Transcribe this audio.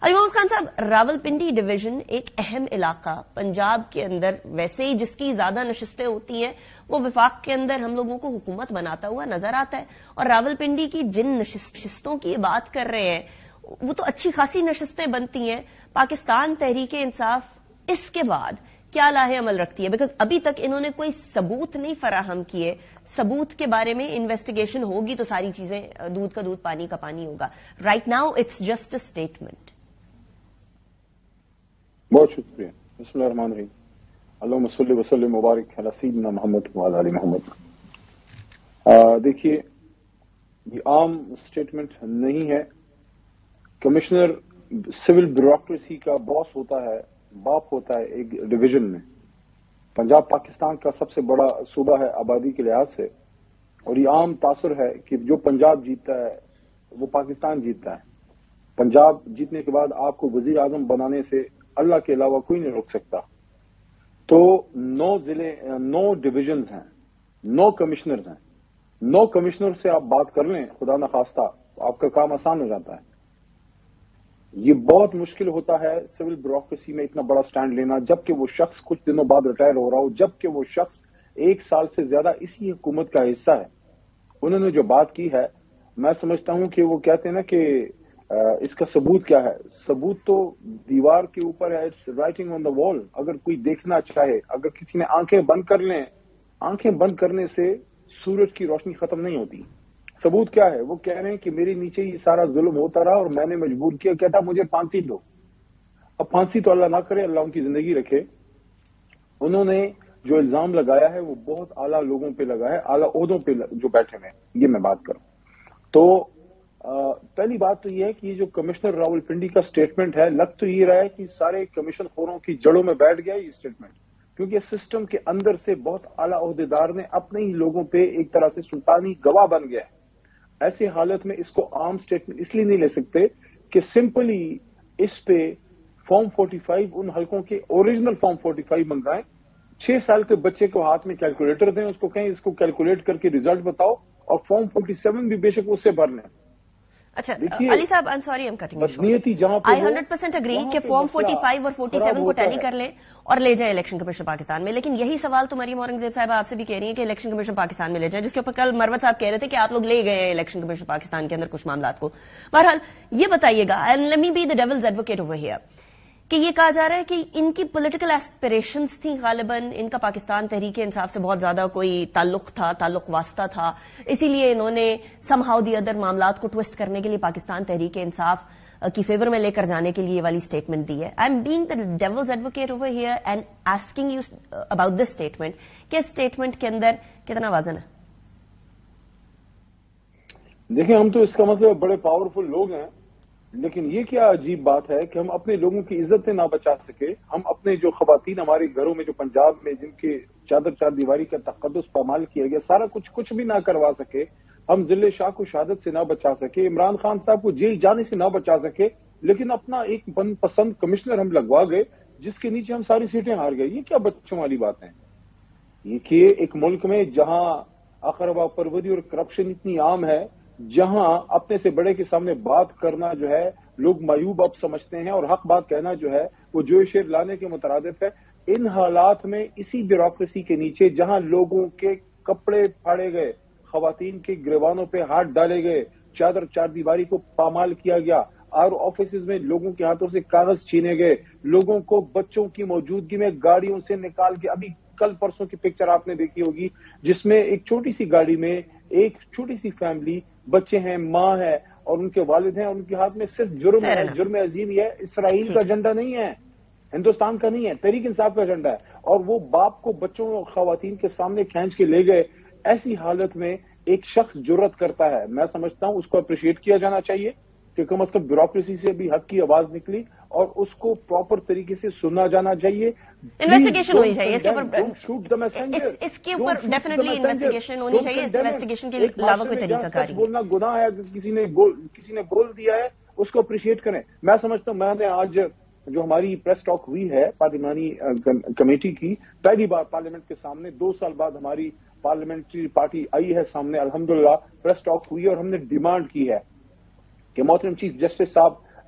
محمد خان صاحب، راولپنڈی ڈویژن ایک اہم علاقہ پنجاب کے اندر ویسے ہی جس کی زیادہ نشستیں ہوتی ہیں وہ وفاق کے اندر ہم لوگوں کو حکومت بناتا ہوا نظر آتا ہے، اور راولپنڈی کی جن نشستوں کی بات کر رہے ہیں وہ تو اچھی خاصی نشستیں بنتی ہیں. پاکستان تحریک انصاف اس کے بعد کیا لاہ عمل رکھتی ہے؟ بیکاز ابھی تک انہوں نے کوئی ثبوت نہیں فراہم کیے. ثبوت کے بارے میں انویسٹیگیشن ہوگی تو ساری چیزیں دودھ کا دودھ پانی کا پانی ہوگا. Right now it's just a statement. بہت شکریہ. بسم اللہ الرحمن الرحیم. اللہم صلی وسلم مبارک علی سیدنا محمد وعلی آل محمد. دیکھیے، یہ عام اسٹیٹمنٹ نہیں ہے. کمشنر سول بیوروکریسی کا باس ہوتا ہے، باپ ہوتا ہے ایک ڈویژن میں. پنجاب پاکستان کا سب سے بڑا صوبہ ہے آبادی کے لحاظ سے، اور یہ عام تاثر ہے کہ جو پنجاب جیتتا ہے وہ پاکستان جیتتا ہے. پنجاب جیتنے کے بعد آپ کو وزیر اعظم بنانے سے اللہ کے علاوہ کوئی نہیں روک سکتا. تو 9 ضلع 9 ڈویژنز ہیں، 9 کمشنرز ہیں. 9 کمشنر سے آپ بات کر لیں خدا نخواستہ، آپ کا کام آسان ہو جاتا ہے. یہ بہت مشکل ہوتا ہے سول بیوروکریسی میں اتنا بڑا سٹینڈ لینا، جبکہ وہ شخص کچھ دنوں بعد ریٹائر ہو رہا ہو، جبکہ وہ شخص 1 سال سے زیادہ اسی حکومت کا حصہ ہے. انہوں نے جو بات کی ہے، میں سمجھتا ہوں کہ وہ کہتے ہیں نا کہ اس کا ثبوت کیا ہے. ثبوت تو دیوار کے اوپر ہے، اٹس رائٹنگ آن دا وال. اگر کوئی دیکھنا چاہے، اگر کسی نے آنکھیں بند کر لیں، آنکھیں بند کرنے سے سورج کی روشنی ختم نہیں ہوتی. ثبوت کیا ہے؟ وہ کہہ رہے ہیں کہ میرے نیچے یہ سارا ظلم ہوتا رہا اور میں نے مجبور کیا، کہتا مجھے پھانسی دو. اب پھانسی تو اللہ نہ کرے، اللہ ان کی زندگی رکھے. انہوں نے جو الزام لگایا ہے وہ بہت اعلیٰ لوگوں پہ لگا ہے، اعلیٰ عہدوں پہ جو بیٹھے ہوئے ہیں. یہ میں بات کروں تو پہلی بات تو یہ ہے کہ یہ جو کمشنر راولپنڈی کا سٹیٹمنٹ ہے، لگ تو یہ رہا ہے کہ سارے کمیشن خوروں کی جڑوں میں بیٹھ گیا یہ سٹیٹمنٹ، کیونکہ سسٹم کے اندر سے بہت اعلیٰ عہدیدار نے اپنے ہی لوگوں پہ ایک طرح سے سلطانی گواہ بن گیا ہے. ایسی حالت میں اس کو عام سٹیٹمنٹ اس لیے نہیں لے سکتے کہ سمپلی اس پہ فارم 45 ان حلقوں کے اوریجنل فارم 45 منگائیں، 6 سال کے بچے کو ہاتھ میں کیلکولیٹر دیں، اس کو کہیں اس کو کیلکولیٹ کر کے ریزلٹ بتاؤ، اور فارم 47 بھی بے شک اس سے بھر لیں. اچھا علی صاحب، I'm sorry I'm cutting you short. I 100% agree کہ فارم 45 اور 47 کو ٹیلی کر لیں اور لے جائیں الیکشن کمیشن پاکستان میں. لیکن یہی سوال تو مریم اورنگزیب صاحبہ آپ سے بھی کہہ رہی ہیں کہ الیکشن کمیشن پاکستان میں لے جائیں، جس کے اوپر کل مروت صاحب کہہ رہے تھے کہ آپ لوگ لے گئے ہیں الیکشن کمیشن پاکستان کے اندر کچھ معاملات کو. بہرحال یہ بتائیے گا، and let me be the devil's advocate over here، کہ یہ کہا جا رہا ہے کہ ان کی پولیٹیکل ایسپریشنز تھیں، غالباً ان کا پاکستان تحریک انصاف سے بہت زیادہ کوئی تعلق واسطہ تھا، اسی لیے انہوں نے سم ہاؤ دی ادر معاملات کو ٹوسٹ کرنے کے لیے پاکستان تحریک انصاف کی فیور میں لے کر جانے کے لیے یہ والی سٹیٹمنٹ دی ہے. I am being the devil's advocate over here and asking you about this statement کہ اس اسٹیٹمنٹ کے اندر کتنا وزن ہے؟ دیکھیں، ہم تو اس کا مطلب بڑے پاورفل لوگ ہیں، لیکن یہ کیا عجیب بات ہے کہ ہم اپنے لوگوں کی عزتیں نہ بچا سکے. ہم اپنے جو خواتین ہمارے گھروں میں جو پنجاب میں جن کے چار دیواری کا تقدس پامال کیا گیا، سارا کچھ بھی نہ کروا سکے. ہم ضلع شاہ کو شہادت سے نہ بچا سکے، عمران خان صاحب کو جیل جانے سے نہ بچا سکے، لیکن اپنا ایک من پسند کمشنر ہم لگوا گئے جس کے نیچے ہم ساری سیٹیں ہار گئے. یہ کیا بچوں والی بات ہے؟ یہ کہ ایک ملک میں جہاں اقربا پروری اور کرپشن اتنی عام ہے، جہاں اپنے سے بڑے کے سامنے بات کرنا جو ہے لوگ معیوب اب سمجھتے ہیں، اور حق بات کہنا جو ہے وہ جو شیر لانے کے مترادف ہے. ان حالات میں اسی بیوروکریسی کے نیچے جہاں لوگوں کے کپڑے پھاڑے گئے، خواتین کے گریبانوں پہ ہاتھ ڈالے گئے، چار دیواری کو پامال کیا گیا، اور آفیسز میں لوگوں کے ہاتھوں سے کاغذ چھینے گئے، لوگوں کو بچوں کی موجودگی میں گاڑیوں سے نکال کے، ابھی کل پرسوں کی پکچر آپ نے دیکھی ہوگی جس میں ایک چھوٹی سی گاڑی میں ایک چھوٹی سی فیملی، بچے ہیں، ماں ہے اور ان کے والد ہیں، اور ان کے ہاتھ میں صرف جرم ہے. جرم عظیم یہ ہے، اسرائیل کا ایجنڈا نہیں ہے، ہندوستان کا نہیں ہے، تحریک انصاف کا ایجنڈا ہے، اور وہ باپ کو بچوں اور خواتین کے سامنے کھینچ کے لے گئے. ایسی حالت میں ایک شخص جرت کرتا ہے، میں سمجھتا ہوں اس کو اپریشیٹ کیا جانا چاہیے کہ کم از کم بیوروکریسی سے بھی حق کی آواز نکلی اور اس کو پراپر طریقے سے سننا جانا چاہیے. انویسٹیگیشن ہونی چاہیے اس کے اوپر ڈیفینیٹلی انویسٹیگیشن ہونی چاہیے. انویسٹیگیشن کے علاوہ کوئی طریقہ کاری بولنا گناہ ہے. کسی نے بول دیا ہے اس کو اپریشیٹ کریں. میں سمجھتا ہوں میں نے آج جو ہماری پریس ٹاک ہوئی ہے پارلیمانی کمیٹی کی، پہلی بار پارلیمنٹ کے سامنے 2 سال بعد ہماری پارلیمنٹری پارٹی آئی ہے سامنے، الحمدللہ پریس ٹاک ہوئی اور ہم نے ڈیمانڈ کی ہے کہ محترم چیف جسٹس صاحب